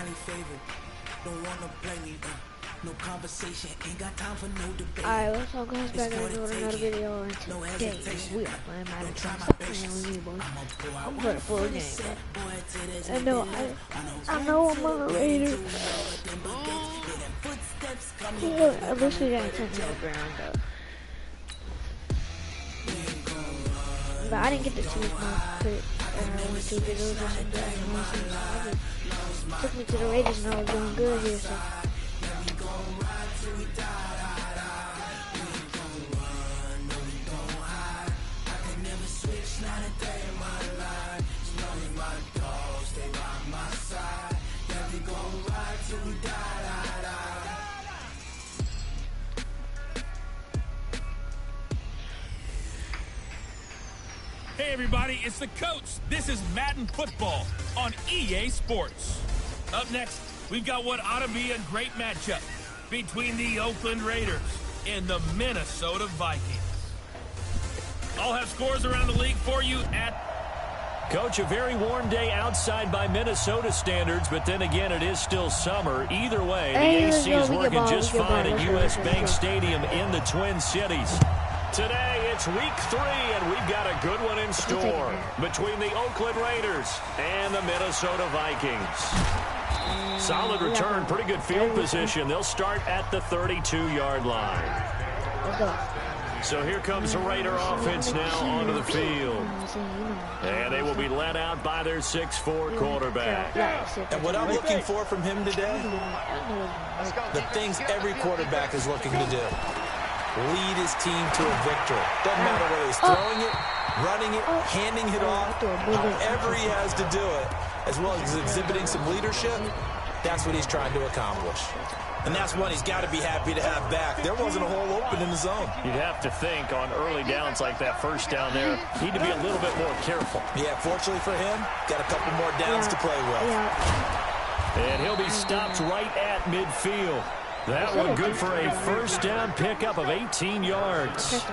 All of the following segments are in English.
highly favored. Don't wanna play me, no conversation, ain't got time for no debate. Alright, what's up guys, back in another video, and today we are playing Madden. Stop playing with me, boys. I'm playing a full game, but I know I'm on the Raiders. At least we got a 10-yard ground up. But I didn't get to see my clip. I went to videos or something. Took me to the Raiders and I was doing good here, so. Hey everybody, it's the coach. This is Madden Football on EA Sports. Up next, we've got what ought to be a great matchup between the Oakland Raiders and the Minnesota Vikings. I'll have scores around the league for you at... Coach, a very warm day outside by Minnesota standards, but then again, it is still summer. Either way, the AC is working just fine at U.S. Bank Stadium in the Twin Cities. Today, it's week 3, and we've got a good one in store between the Oakland Raiders and the Minnesota Vikings. Solid return, pretty good field position. They'll start at the 32-yard line. So here comes the Raider offense now onto the field. And they will be led out by their 6'4" quarterback. And what I'm looking for from him today, the things every quarterback is looking to do. Lead his team to a victory. Doesn't matter whether he's throwing it, running it, handing it off, however he has to do it, as well as exhibiting some leadership, that's what he's trying to accomplish. And that's one he's got to be happy to have back. There wasn't a hole open in the zone. You'd have to think on early downs like that first down there, need to be a little bit more careful. Yeah, fortunately for him, got a couple more downs to play with. And he'll be stopped right at midfield. That one good for a first down pickup of 18 yards.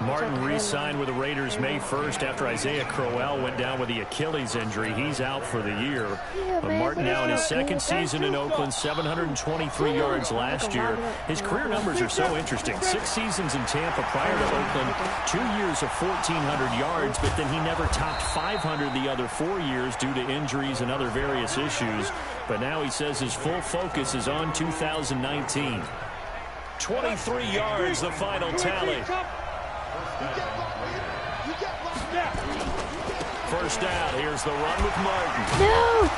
Martin re-signed with the Raiders May 1st after Isaiah Crowell went down with the Achilles injury. He's out for the year. But Martin now in his second season in Oakland, 723 yards last year. His career numbers are so interesting. 6 seasons in Tampa prior to Oakland, 2 years of 1,400 yards, but then he never topped 500 the other 4 years due to injuries and other various issues. But now he says his full focus is on 2019. 23 yards, the final tally. First down, here's the run with Martin. No!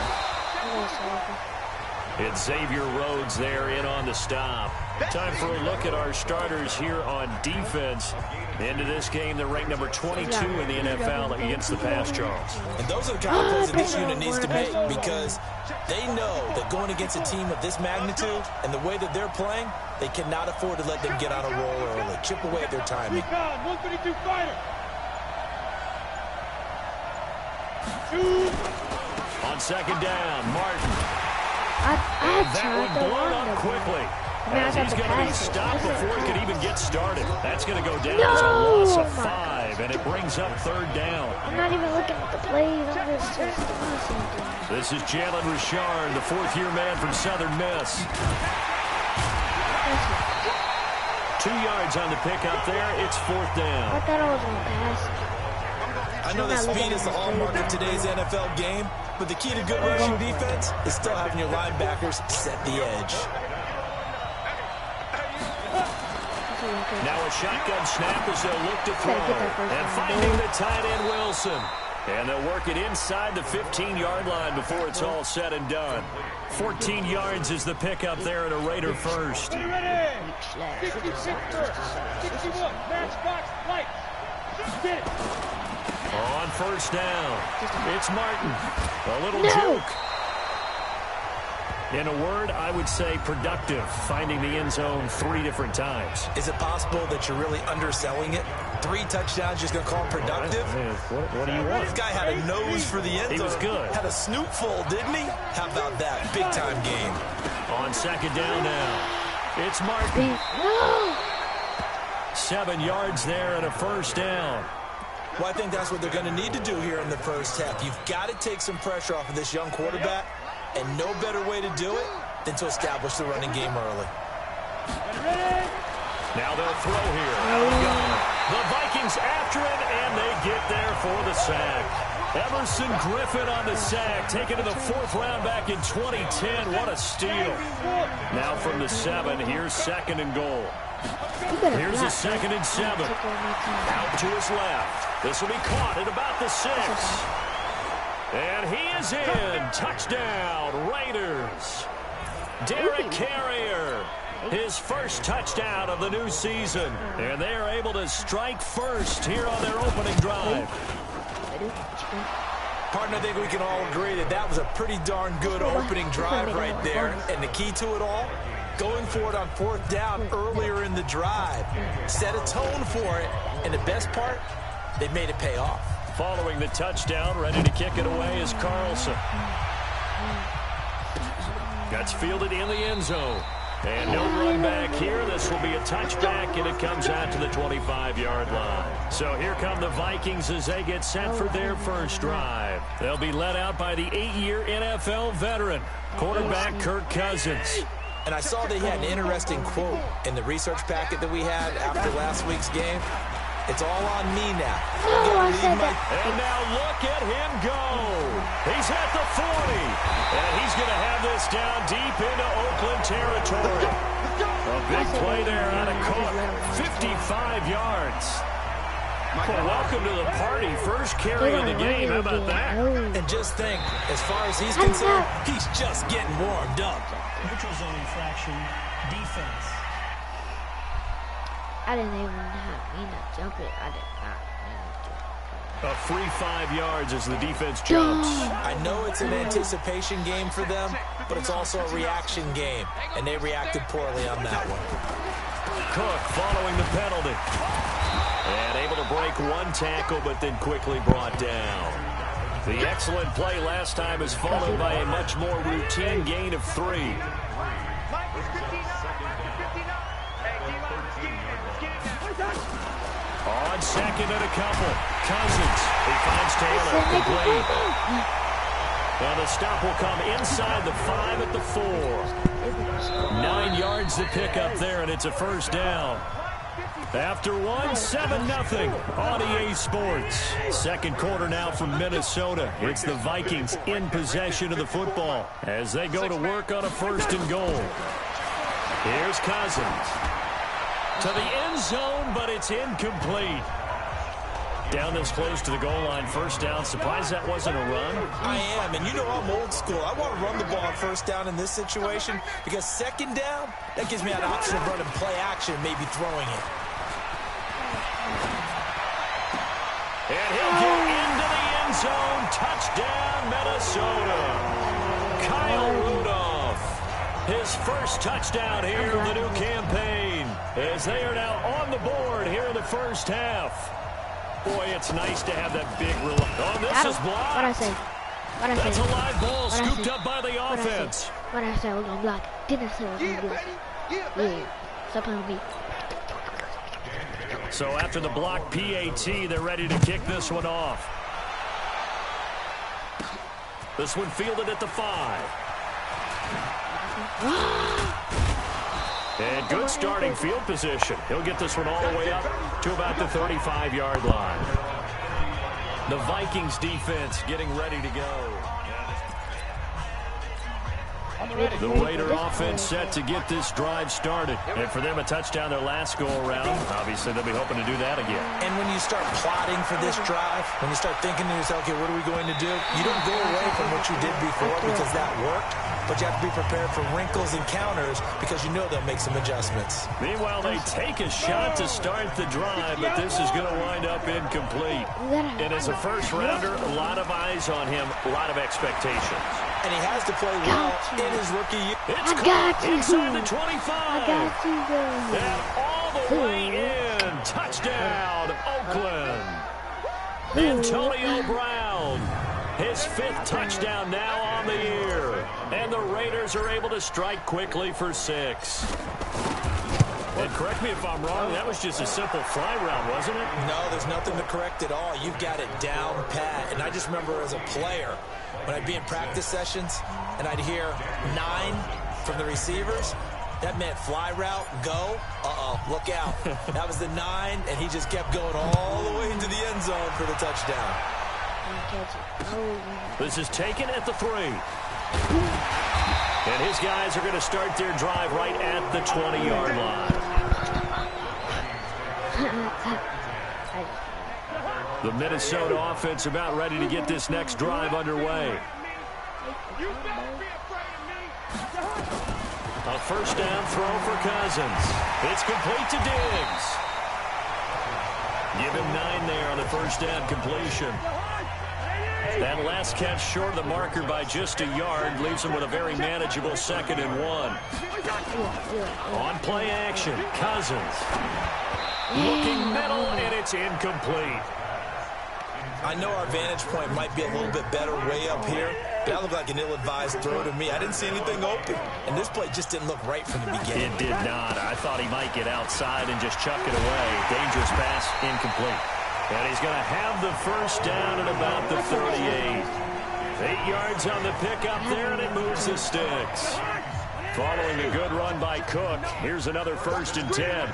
It's Xavier Rhodes there in on the stop. Time for a look at our starters here on defense. Into this game, they're ranked number 22 in the NFL against the pass Charles. And those are the kind of plays that this unit needs to make, because they know that going against a team of this magnitude and the way that they're playing, they cannot afford to let them get on a roll early. Chip away at their timing. On second down, Martin. That one blown up quickly. As he's going to be stopped before he could even get started. That's going to go down as a loss of 5, and it brings up third down. I'm not even looking at the plays. I'm just This is Jalen Richard, the fourth-year man from Southern Miss. 2 yards on the pickup there. It's fourth down. I thought I was going to pass. I know that speed is the hallmark of today's NFL game, but the key to good rushing defense is still having your linebackers set the edge. Now a shotgun snap as they'll look to throw. And finding the tight end Wilson. And they'll work it inside the 15-yard line before it's all said and done. 14 yards is the pickup there at a Raider first. On first down, it's Martin. A little juke. In a word, I would say productive, finding the end zone 3 different times. Is it possible that you're really underselling it? 3 touchdowns, just going to call it productive? What do you want? This guy had a nose for the end zone. He was good. Had a snoot full, didn't he? How about that? Big-time game. On second down now, it's Martin. 7 yards there and a first down. Well, I think that's what they're going to need to do here in the first half. You've got to take some pressure off of this young quarterback And no better way to do it than to establish the running game early. Now they'll throw here. The Vikings after it, and they get there for the sack. Emerson Griffin on the sack, taken to the 4th round back in 2010. What a steal. Now from the 7, here's 2nd and goal. Here's a 2nd and 7. Out to his left. This will be caught at about the 6. And he is in. Touchdown, Raiders. Derek Carrier, his first touchdown of the new season. And they are able to strike first here on their opening drive. Partner, I think we can all agree that that was a pretty darn good opening drive right there. And the key to it all, going for it on 4th down earlier in the drive. Set a tone for it. And the best part, they made it pay off. Following the touchdown, ready to kick it away is Carlson. That's fielded in the end zone. And no run back here. This will be a touchback, and it comes out to the 25-yard line. So here come the Vikings as they get set for their first drive. They'll be led out by the 8-year NFL veteran, quarterback Kirk Cousins. And I saw they had an interesting quote in the research packet that we had after last week's game. It's all on me now. And now look at him go. He's at the 40. And he's going to have this down deep into Oakland territory. A big play there out of Cook. 55 yards. Well, welcome to the party. First carry of the game. How about that? And just think, as far as he's concerned, he's just getting warmed up. Neutral zone infraction, defense. I didn't even mean to jump it. I did not mean to. A free 5 yards as the defense jumps. I know it's an anticipation game for them, but it's also a reaction game, and they reacted poorly on that one. Cook following the penalty. And able to break one tackle, but then quickly brought down. The excellent play last time is followed by a much more routine gain of 3. On 2nd and a couple. Cousins. He finds Taylor. Complete. And the stop will come inside the 5 at the 4. 9 yards to pick up there, and it's a first down. After 7-0 on EA Sports. Second quarter now from Minnesota. It's the Vikings in possession of the football as they go to work on a 1st and goal. Here's Cousins. To the end zone, but it's incomplete. Down this close to the goal line, first down. Surprised that wasn't a run? I am, and you know I'm old school. I want to run the ball on 1st down in this situation because 2nd down, that gives me an option of running play action, maybe throwing it. And he'll get into the end zone. Touchdown, Minnesota. Kyle Rudolph. His first touchdown here of the new campaign as they are now on the board here in the first half. Boy, it's nice to have that big relief. Oh, this is blocked. What'd I say? That's a live ball scooped up by the offense. What I said, we're going to block. Didn't say we're going to block. Yeah. Stop playing with me. So after the block PAT, they're ready to kick this one off. This one fielded at the 5. And good starting field position. He'll get this one all the way up to about the 35-yard line. The Vikings defense getting ready to go. The Raider offense set to get this drive started. And for them, a touchdown their last go-around. Obviously, they'll be hoping to do that again. And when you start plotting for this drive, when you start thinking to yourself, okay, what are we going to do? You don't go away from what you did before because that worked. But you have to be prepared for wrinkles and counters because you know they'll make some adjustments. Meanwhile, they take a shot to start the drive, but this is going to wind up incomplete. And as a first-rounder, a lot of eyes on him, a lot of expectations. And he has to play well in his rookie year. It's caught inside the 25. I got you, girl. And all the way in. Touchdown, Oakland. Antonio Brown. His 5th touchdown now on the year. And the Raiders are able to strike quickly for 6. And correct me if I'm wrong, that was just a simple fly route, wasn't it? No, there's nothing to correct at all. You've got it down pat. And I just remember as a player, When I'd be in practice sessions and I'd hear 9 from the receivers, that meant fly route, go, look out. That was the 9, and he just kept going all the way into the end zone for the touchdown. This is taken at the 3. And his guys are going to start their drive right at the 20-yard line. The Minnesota offense about ready to get this next drive underway. A first down throw for Cousins. It's complete to Diggs. Give him 9 there on the first down completion. That last catch short of the marker by just a yard leaves him with a very manageable 2nd and 1. On play action, Cousins. Looking middle, and it's incomplete. I know our vantage point might be a little bit better way up here, but that looked like an ill-advised throw to me. I didn't see anything open, and this play just didn't look right from the beginning. It did not. I thought he might get outside and just chuck it away. Dangerous pass, incomplete. And he's going to have the first down at about the 38. 8 yards on the pickup there, and it moves the sticks. Following a good run by Cook, here's another 1st and 10.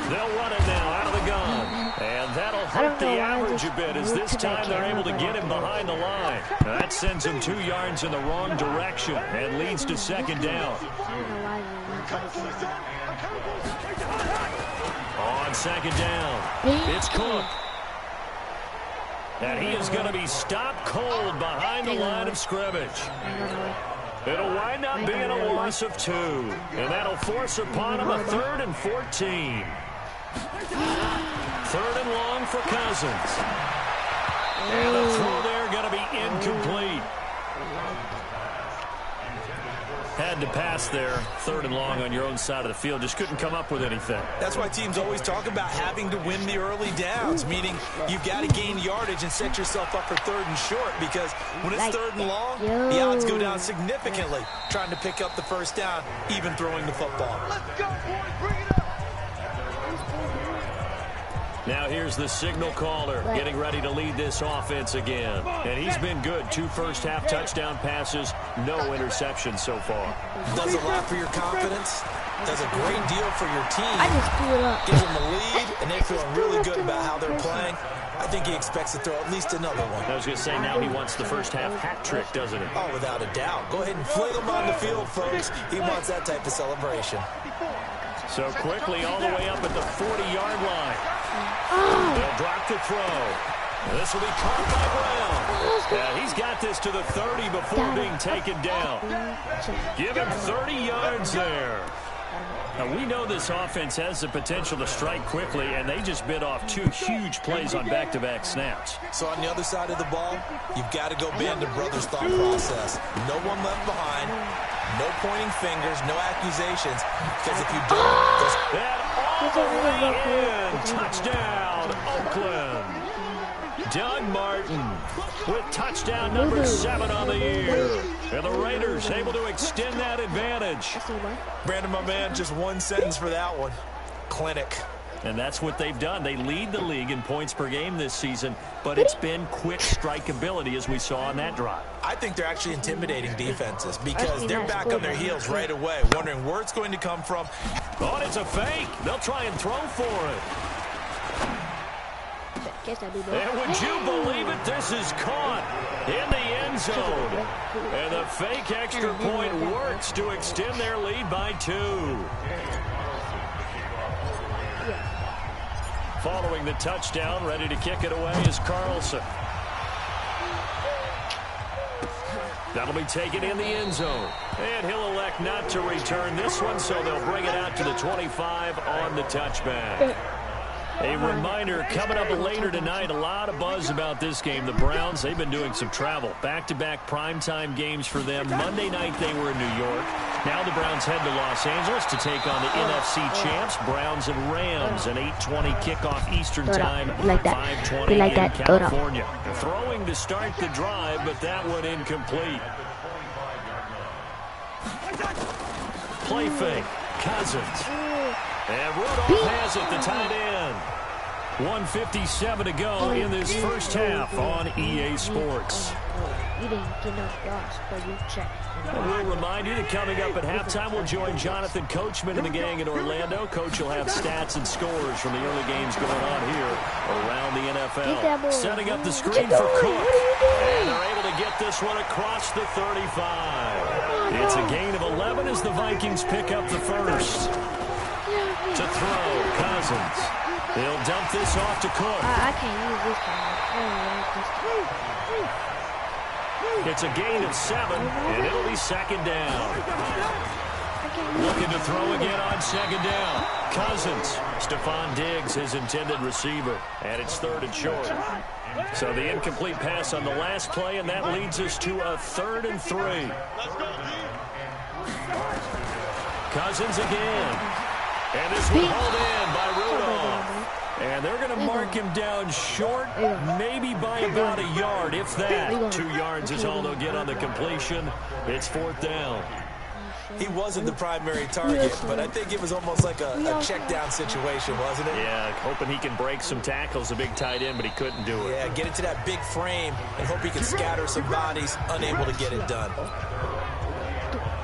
They'll run it now out of the gun. And that'll hurt the average a bit as this time they're able to get him behind the line. That sends him 2 yards in the wrong direction and leads to 2nd down. On 2nd down, it's Cook. And he is going to be stopped cold behind the line of scrimmage. It'll wind up being a loss of 2. And that'll force upon him a 3rd and 14. 3rd and long for Cousins. And the throw there going to be incomplete. Had to pass there, 3rd and long on your own side of the field. Just couldn't come up with anything. That's why teams always talk about having to win the early downs, meaning you've got to gain yardage and set yourself up for 3rd and short, because when it's 3rd and long, the odds go down significantly trying to pick up the first down, even throwing the football. Let's go, boys. Bring it up. Now here's the signal caller getting ready to lead this offense again. And he's been good. 2 first-half touchdown passes, no interceptions so far. Does a lot for your confidence. Does a great deal for your team. I just blew it up. Gives them the lead, and they're feeling really good about how they're playing. I think he expects to throw at least another one. I was going to say, now he wants the first-half hat trick, doesn't he? Oh, without a doubt. Go ahead and fling him on the field, folks. He wants that type of celebration. So quickly all the way up at the 40-yard line. They'll drop the throw. This will be caught by Brown. Yeah, he's got this to the 30 before being taken down. Give him 30 yards there. Now, we know this offense has the potential to strike quickly, and they just bit off 2 huge plays on back-to-back snaps. So on the other side of the ball, you've got to go band of brothers' thought process. No one left behind. No pointing fingers, no accusations, because if you don't, that all the way in. Touchdown, Oakland. Doug Martin with touchdown number 7 on the year. And the Raiders able to extend that advantage. Brandon, my man, just one sentence for that one. Clinic. And that's what they've done. They lead the league in points per game this season, but it's been quick strike ability as we saw on that drive. I think they're actually intimidating defenses because they're back on their heels right away, wondering where it's going to come from. Oh, it's a fake. They'll try and throw for it. And would you believe it? This is caught in the end zone. And the fake extra point works to extend their lead by 2. Following the touchdown, ready to kick it away is Carlson. That'll be taken in the end zone. And he'll elect not to return this one, so they'll bring it out to the 25 on the touchback. A reminder, coming up later tonight, a lot of buzz about this game. The Browns, they've been doing some travel. Back-to-back primetime games for them. Monday night they were in New York. Now the Browns head to Los Angeles to take on the NFC champs, Browns and Rams. An 8:20 kickoff Eastern time, 5:20 in California. Throwing to start the drive, but that one incomplete. Play fake. Cousins. And Rudolph has it, the tight end. 1:57 to go in this first half on EA Sports. You didn't get no yards, but you checked. And we'll remind you that coming up at halftime, we'll join Jonathan Coachman and the gang in Orlando. Coach will have stats and scores from the early games going on here around the NFL. Setting up the screen for Cook. And they're able to get this one across the 35. It's a gain of 11 as the Vikings pick up the first. To throw, Cousins. He'll dump this off to Cook. I can't use this camera. I don't like this. It's a gain of 7, and it'll be second down. Looking to throw again on second down. Cousins. Stephon Diggs, his intended receiver. And it's third and short. So the incomplete pass on the last play, and that leads us to a 3rd and 3. Cousins again. And this one hauled in by Rudolph. And they're going to mark him down short, maybe by about a yard, if that. 2 yards is all they'll get on the completion. It's 4th down. He wasn't the primary target, but I think it was almost like a check-down situation, wasn't it? Yeah, hoping he can break some tackles, a big tight end, but he couldn't do it. Yeah, get into that big frame and hope he can scatter some bodies, unable to get it done.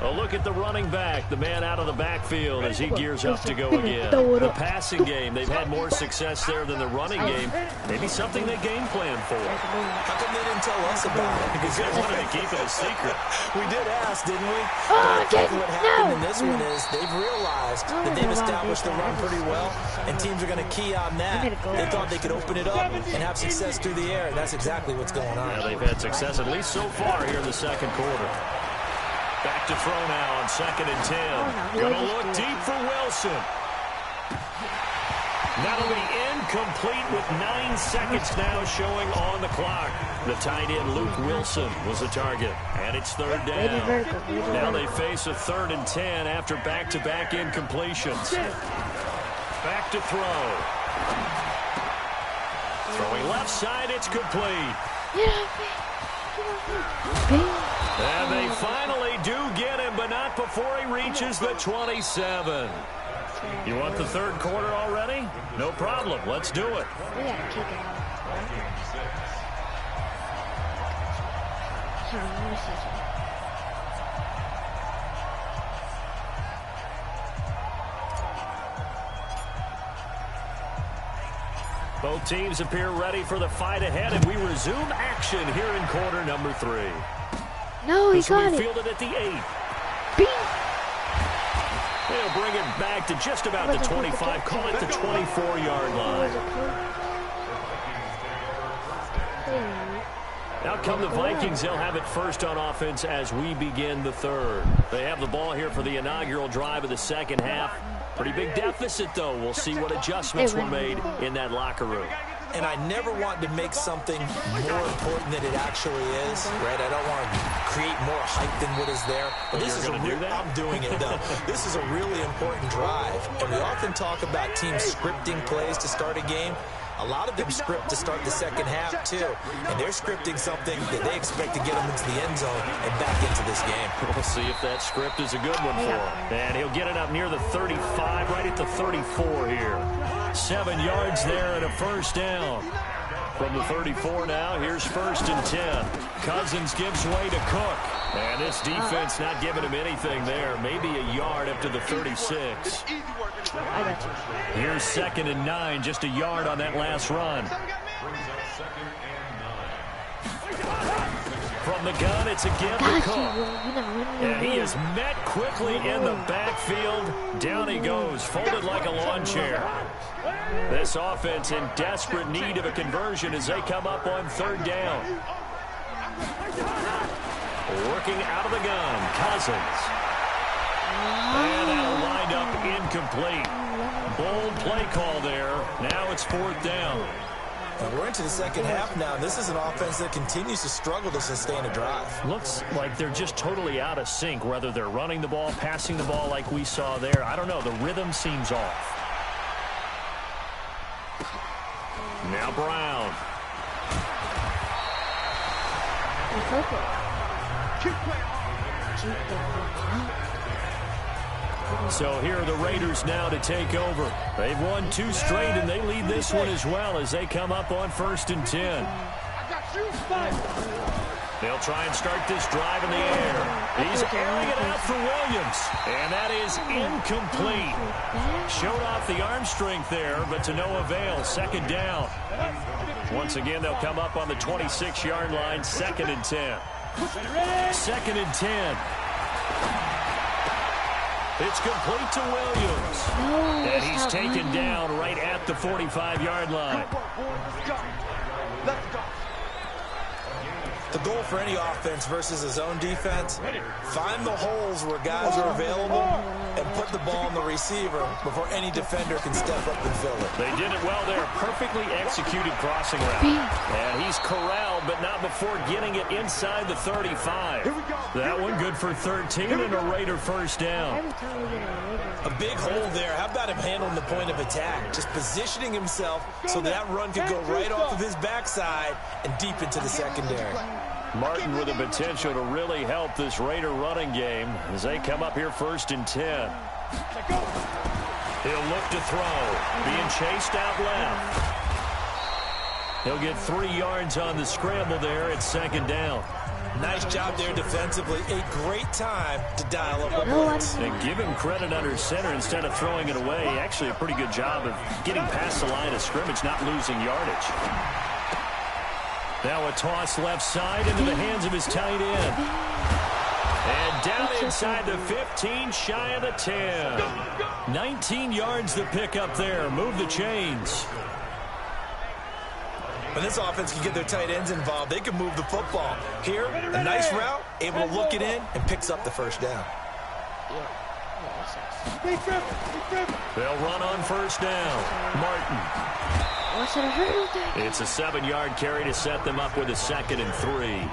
A look at the running back, the man out of the backfield as he gears up to go again. The passing game, they've had more success there than the running game. Maybe something they game plan for. How come they didn't tell us about it? Because they wanted to keep it a secret. We did ask, didn't we? But I think what happened in this one is they've realized that they've established the run pretty well, and teams are going to key on that. They thought they could open it up and have success through the air, and that's exactly what's going on. Yeah, they've had success, at least so far here in the second quarter. Back to throw now on 2nd and 10. Going to look deep for Wilson. That'll be incomplete with 9 seconds now showing on the clock. The tight end, Luke Wilson, was the target. And it's 3rd down. Now they face a 3rd and 10 after back-to-back incompletions. Back to throw. Throwing left side, it's complete. And they finally do get him, but not before he reaches the 27. You want the 3rd quarter already? No problem. Let's do it. We gotta kick it out. Both teams appear ready for the fight ahead, and we resume action here in quarter number 3. No, he got it. Fielded at the 8. Beat. They'll bring it back to just about the 25, call it the 24-yard line. Out come the Vikings. They'll have it first on offense as we begin the 3rd. They have the ball here for the inaugural drive of the second half. Pretty big deficit, though. We'll see what adjustments were made in that locker room. And I never want to make something more important than it actually is, right? I don't want to create more hype than what is there. But this is I'm doing it, though. This is a really important drive. And we often talk about teams scripting plays to start a game. A lot of them script to start the second half, too. And they're scripting something that they expect to get them into the end zone and back into this game. We'll see if that script is a good one for him. And he'll get it up near the 35, right at the 34 here. 7 yards there and a first down. From the 34 now, here's 1st and 10. Cousins gives way to Cook. And this defense not giving him anything there. Maybe a yard up to the 36. I got you. Here's 2nd and 9, just a yard on that last run. From the gun, it's again to Cook. And he is met quickly in the backfield. Down he goes, folded like a lawn chair. This offense in desperate need of a conversion as they come up on 3rd down. Working out of the gun, Cousins. And that'll wind up incomplete. Bold play call there. Now it's 4th down. And we're into the second half now. This is an offense that continues to struggle to sustain a drive. Looks like they're just totally out of sync, whether they're running the ball, passing the ball like we saw there. I don't know. The rhythm seems off. Now Brown. So here are the Raiders now to take over. They've won 2 straight, and they lead this one as well as they come up on 1st and 10. They'll try and start this drive in the air. He's airing it out for Williams, and that is incomplete. Showed off the arm strength there, but to no avail. 2nd down. Once again, they'll come up on the 26-yard line, 2nd and 10. 2nd and 10. It's complete to Williams. And he's taken down right at the 45-yard line. The goal for any offense versus his own defense, find the holes where guys are available and put the ball on the receiver before any defender can step up and fill it. They did it well there. Perfectly executed crossing route. And he's corralled, but not before getting it inside the 35. That one good for 13 and a Raider 1st down. A big hole there. How about him handling the point of attack? Just positioning himself so that run could go right off of his backside and deep into the secondary. Martin with the potential to really help this Raider running game as they come up here 1st and 10. He'll look to throw. Being chased out left. He'll get 3 yards on the scramble there at 2nd down. Nice job there defensively. A great time to dial up a blitz. And give him credit under center instead of throwing it away. Actually a pretty good job of getting past the line of scrimmage, not losing yardage. Now a toss left side into the hands of his tight end. And down inside the 15, shy of the 10. 19 yards to pick up there. Move the chains. When this offense can get their tight ends involved, they can move the football. Here, a nice route, able to look it in, and picks up the 1st down. They'll run on 1st down. Martin. It's a 7-yard carry to set them up with a 2nd and 3.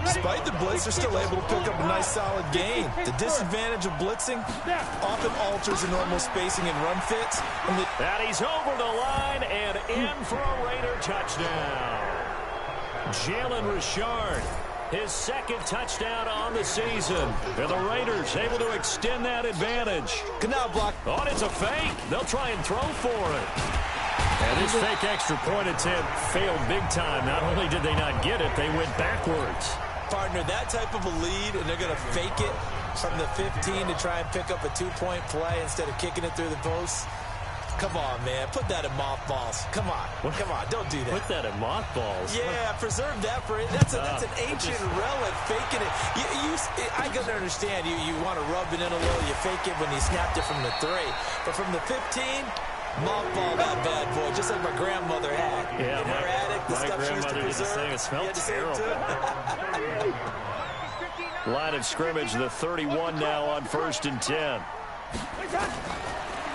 Despite the blitz, they're still able to pick up a nice solid gain. The disadvantage of blitzing often alters the normal spacing and run fits. And he's over the line and in for a Raider touchdown. Jalen Richard, his 2nd touchdown on the season. And the Raiders able to extend that advantage. Canal block. Oh, it's a fake. They'll try and throw for it. And this fake extra point attempt failed big time. Not only did they not get it, they went backwards. Partner, that type of a lead, and they're going to fake it from the 15 to try and pick up a 2-point play instead of kicking it through the posts. Come on, man. Put that in mothballs. Come on. Come on. Don't do that. Put that in mothballs? Yeah, preserve that for it. That's an ancient relic, faking it. I can understand you want to rub it in a little. You fake it when you snapped it from the 3. But from the 15, mothball that bad boy, just like my grandmother had. Yeah, in her attic, the stuff she used to preserve. It smelled terrible. Line of scrimmage, the 31 now on 1st and 10.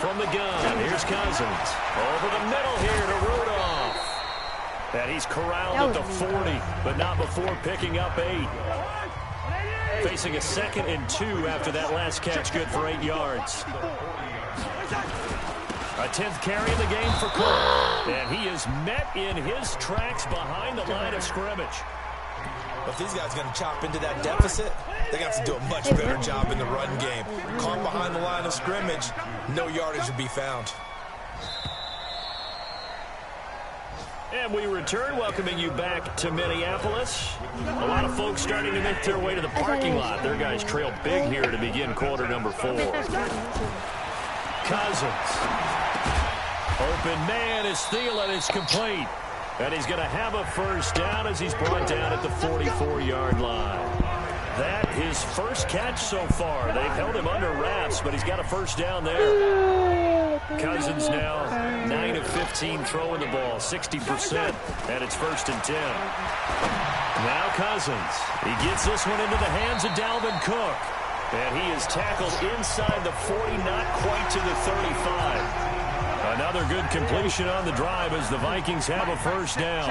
From the gun, here's Cousins. Over the middle here to Rudolph. And he's corralled at the 40, but not before picking up 8. Facing a 2nd and 2 after that last catch, good for 8 yards. A 10th carry in the game for Cook. And he is met in his tracks behind the line of scrimmage. If these guys are going to chop into that deficit, they got to do a much better job in the run game. Caught behind the line of scrimmage, no yardage to be found. And we return, welcoming you back to Minneapolis. A lot of folks starting to make their way to the parking lot. Their guys trail big here to begin quarter number 4. Cousins. Open man is Thielen. It's complete. And he's going to have a 1st down as he's brought down at the 44-yard line. That his 1st catch so far. They've held him under wraps, but he's got a 1st down there. Cousins now 9 of 15 throwing the ball, 60%, and it's 1st and 10. Now Cousins. He gets this one into the hands of Dalvin Cook. And he is tackled inside the 40, not quite to the 35. Another good completion on the drive as the Vikings have a 1st down.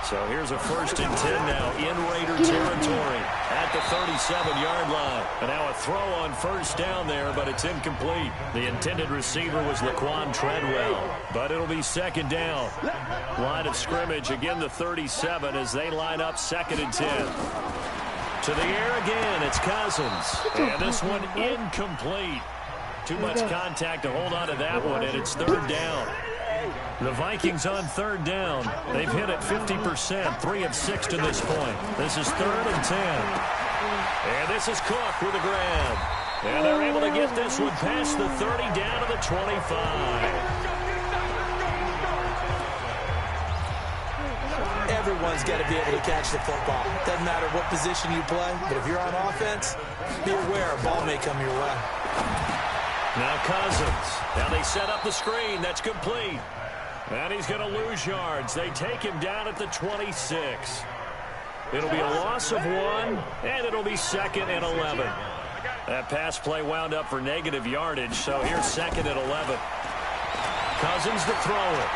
So here's a 1st and 10 now in Raider territory at the 37-yard line. And now a throw on 1st down there, but it's incomplete. The intended receiver was Laquan Treadwell, but it'll be 2nd down. Line of scrimmage, again the 37 as they line up 2nd and 10. To the air again, it's Cousins. And this one incomplete. Too much contact to hold on to that one, and it's third down. The Vikings on third down. They've hit it 50%, 3 of 6 to this point. This is 3rd and 10. And this is Cook with a grab. And they're able to get this one past the 30 down to the 25. Everyone's got to be able to catch the football. Doesn't matter what position you play, but if you're on offense, be aware a ball may come your way. Now Cousins. Now they set up the screen. That's complete. And he's going to lose yards. They take him down at the 26. It'll be a loss of 1, and it'll be 2nd and 11. That pass play wound up for negative yardage, so here's 2nd and 11. Cousins to throw it.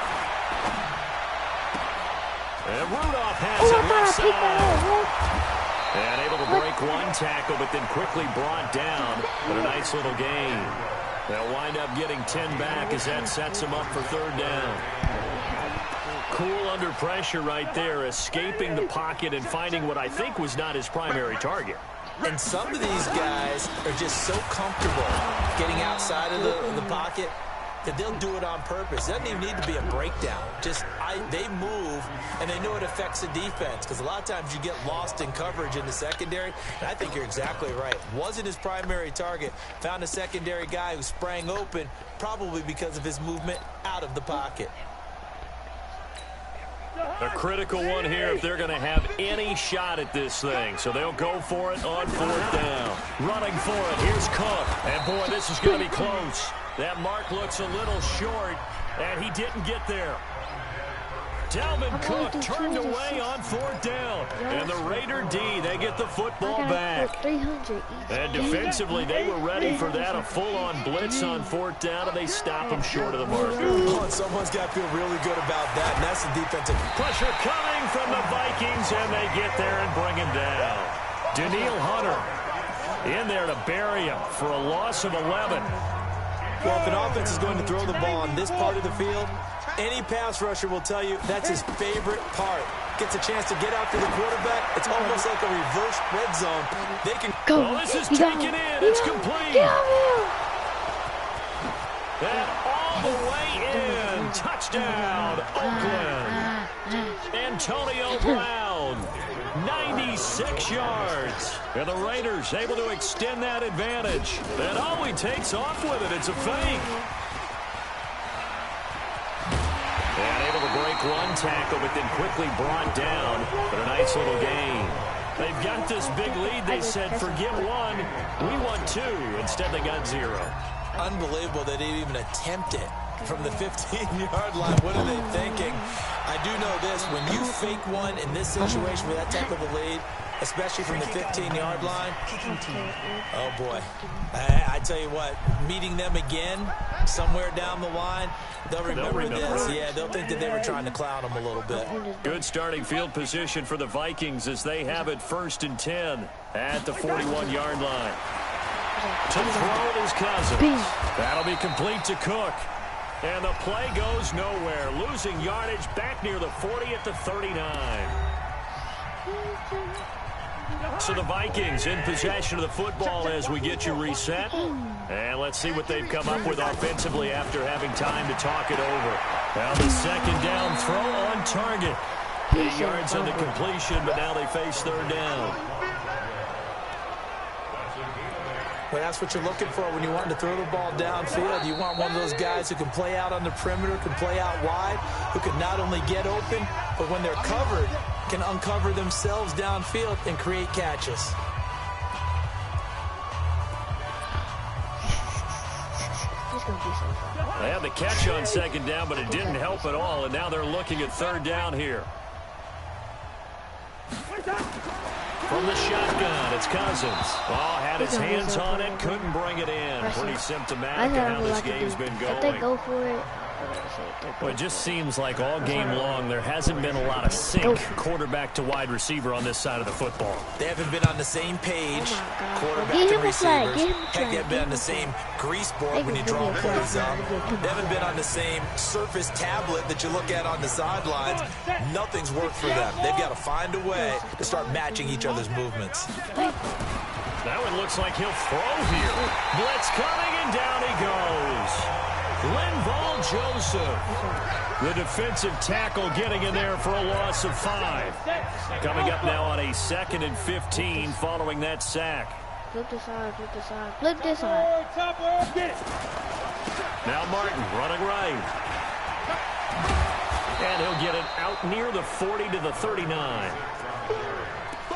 And Rudolph has it left side. And able to break one tackle, but then quickly brought down. But a nice little gain. They'll wind up getting 10 back as that sets them up for third down. Cool under pressure right there, escaping the pocket and finding what I think was not his primary target. And some of these guys are just so comfortable getting outside of the pocket that they'll do it on purpose. It doesn't even need to be a breakdown. They move, and they know it affects the defense, because a lot of times you get lost in coverage in the secondary. And I think you're exactly right. Wasn't his primary target. Found a secondary guy who sprang open, probably because of his movement out of the pocket. A critical one here if they're going to have any shot at this thing. So they'll go for it on 4th down. Running for it. Here's Cook. And, boy, this is going to be close. That mark looks a little short, and he didn't get there. Dalvin Cook turned away on 4th down. And the Raider D, they get the football back. And defensively, they were ready for that. A full-on blitz on 4th down, and they stop him short of the mark. Oh, and someone's got to feel really good about that, and that's the defensive. Pressure coming from the Vikings, and they get there and bring him down. Daniil Hunter in there to bury him for a loss of 11. Well, if an offense is going to throw the ball on this part of the field, any pass rusher will tell you that's his favorite part. Gets a chance to get out to the quarterback. It's almost like a reverse red zone. They can go. Oh, this is taken in. It's complete. And all the way in. Touchdown, Oakland. Antonio Brown, 96 yards. And the Raiders able to extend that advantage. And all he takes off with it, it's a fake. And able to break one tackle, but then quickly brought down. But a nice little gain. They've got this big lead. They said, forget 1, we want 2. Instead, they got 0. Unbelievable that they even attempt it from the 15-yard line. What are they thinking? I do know this. When you fake one in this situation with that type of a lead, especially from the 15-yard line, oh, boy. I tell you what, meeting them again somewhere down the line, they'll remember this. Yeah, they'll think that they were trying to clown them a little bit. Good starting field position for the Vikings as they have it 1st and 10 at the 41-yard line. To throw it is Cousins. That'll be complete to Cook. And the play goes nowhere. Losing yardage back near the 40 at the 39. So the Vikings in possession of the football as we get you reset. And let's see what they've come up with offensively after having time to talk it over. Now the 2nd down throw on target. 8 yards on the completion, but now they face 3rd down. Well, that's what you're looking for when you want to throw the ball downfield. You want one of those guys who can play out on the perimeter, can play out wide, who can not only get open, but when they're covered, can uncover themselves downfield and create catches. They had the catch on 2nd down, but it didn't help at all, and now they're looking at 3rd down here. From the shotgun, it's Cousins. Oh, had his hands on it, couldn't bring it in. Pretty symptomatic of how this game's been going. If they go for it, Well, it just seems like all game long there hasn't been a lot of sync quarterback to wide receiver on this side of the football. They haven't been on the same page, quarterback and receivers. Heck, they haven't been on the same grease board when you draw plays up. They haven't been on the same Surface tablet that you look at on the sidelines. Nothing's worked for them. They've got to find a way to start matching each other's movements. That one looks like he'll throw here. Blitz coming, and down he goes. Linval Joseph. The defensive tackle getting in there for a loss of 5. Coming up now on a 2nd and 15 following that sack. Flip this side, flip this side, flip this side. Now Martin running right. And he'll get it out near the 40 to the 39.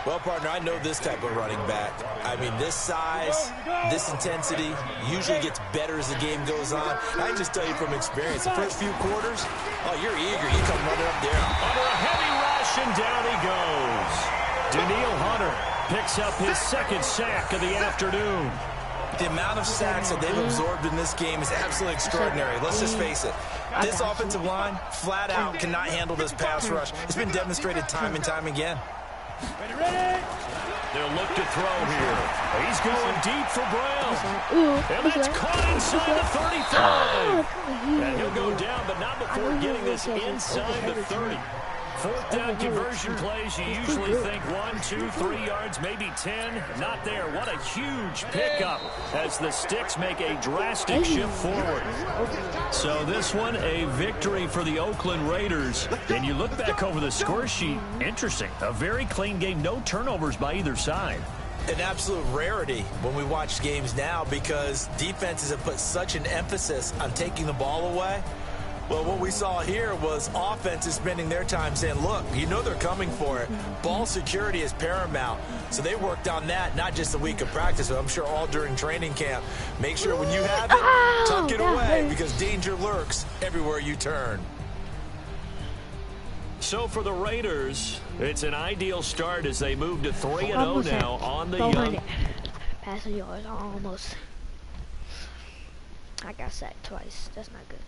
Well, partner, I know this type of running back. I mean, this size, this intensity usually gets better as the game goes on. And I can just tell you from experience, the first few quarters, oh, you're eager. You come running up there. Under a heavy rush, and down he goes. Daniil Hunter picks up his 2nd sack of the afternoon. The amount of sacks that they've absorbed in this game is absolutely extraordinary. Let's just face it. This offensive line, flat out, cannot handle this pass rush. It's been demonstrated time and time again. They'll look to throw here. He's going deep for Brown. And that's caught inside the 35. And he'll go down, but not before getting this inside the 30. 4th down conversion plays, you usually think 1, 2, 3 yards, maybe 10. Not there. What a huge pickup as the Sticks make a drastic shift forward. So this one, a victory for the Oakland Raiders. And you look back over the score sheet, interesting. A very clean game, no turnovers by either side. An absolute rarity when we watch games now because defenses have put such an emphasis on taking the ball away. Well, what we saw here was offenses spending their time saying, look, you know they're coming for it. Ball security is paramount. So they worked on that, not just a week of practice, but I'm sure all during training camp. Make sure when you have it, tuck it away because danger lurks everywhere you turn. So for the Raiders, it's an ideal start as they move to 3-0 now on the young. Passing yards almost. I got sacked twice. That's not good.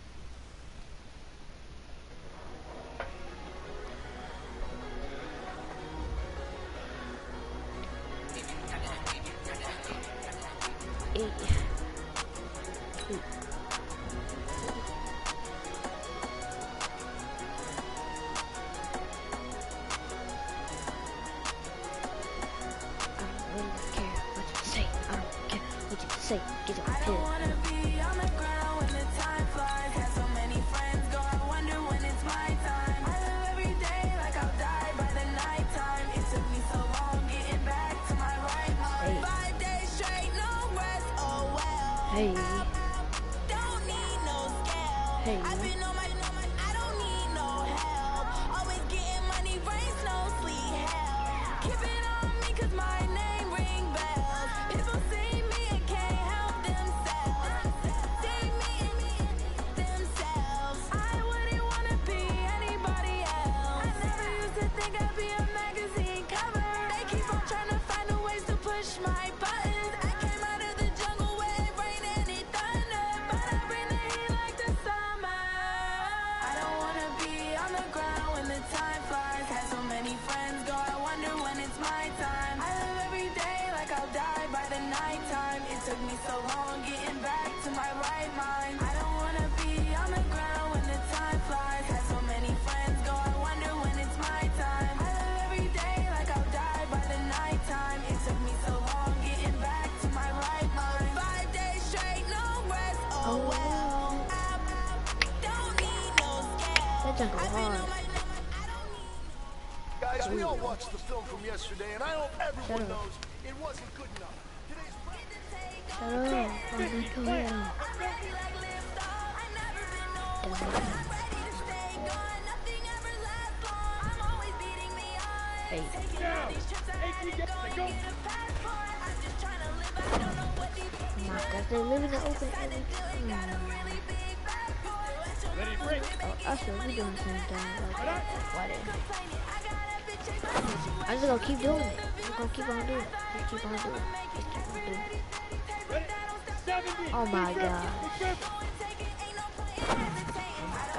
Say, get up here. I wanna be on the ground when the time flies. Have so many friends go, I wonder when it's my time. I live every day like I'll die by the night time. It took me so long getting back to my right mind. 5 days straight, no rest, oh well. Hey. Don't need no scale. Hey. I've been on my, I don't need no help. Always getting money, rains, no sleep, hell. Keep it on me cause my name ring bells. People see me and can't help themselves. See me themselves. I wouldn't wanna be anybody else. I never used to think I'd be a magazine cover. They keep on trying to find a ways to push my buttons. I came out of the jungle where it rained and it thunder, but I bring the heat like the summer. I don't wanna be on the ground when the time flies. Had so many friends go, I wonder when it's my time. I live every day like I'll die by the nighttime. It took me so long getting back to my right mind. I don't wanna be on the ground when the time flies. Had so many friends go, I wonder when it's my time. I live every day like I'll die by the nighttime. It took me so long getting back to my right mind. 5 days straight, no rest, oh well. I don't need no scale. Guys, we all watched the film from yesterday, and I hope everyone knows it wasn't good enough. Hey. My God, they live in the open every time. Oh, I swear we doing the same thing. Like, why I'm just gonna keep doing it. I'm gonna keep on doing it. Just keep on doing it. Just keep on doing it. Oh my God.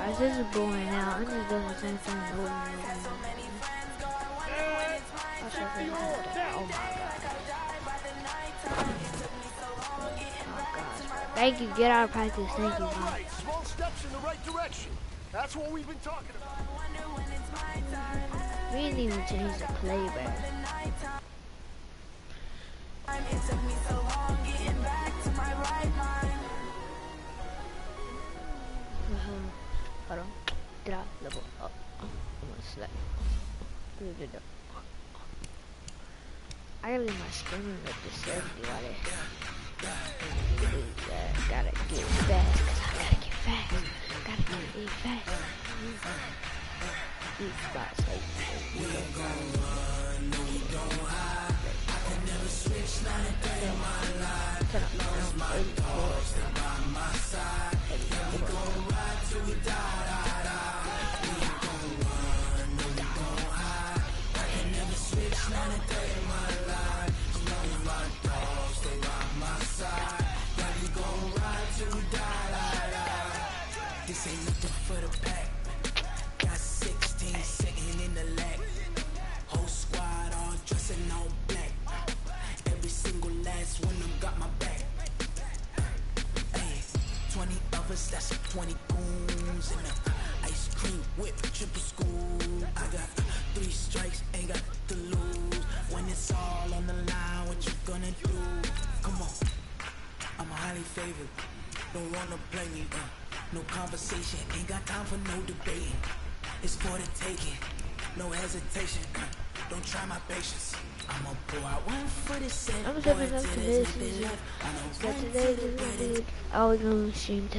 guys, this is boring now. I'm just doing the same thing over and over and over. Oh my god. Thank you. Get out of practice. Thank you. Right, small steps in the right direction. That's what we've been talking about. We didn't even change the play back. It took me so long getting back to my right mind. Hold on. Drop level up. I'm gonna select. I gotta leave my screen up to 70 while they gotta get fast, cause I gotta get fast. Gotta get fast. These spots like We don't run, no we don't hide. I can never switch, not a day in my life. Lost my dogs, stay by my side. We gon' ride till we die. We ain't gon' run, no we don't hide. I can never switch, not a day in my life. Lost my dogs, stay by my side. Yeah, we gon' ride till we die. This ain't nothing for the pack. Got 16 sitting in the lag. Whole squad all dressing all black. Every single last one of them got my back. Hey, 20 of us, that's 20 goons. And a ice cream whip, triple school. I got 3 strikes, ain't got to lose. When it's all on the line, what you gonna do? Come on, I'm highly favored. Don't wanna play me, no conversation. Ain't got time for no debating. It's for the taking, no hesitation. Don't try my patience. I'ma pour out one for the set. I'm stepping up to this. Oh, we're gonna stream today.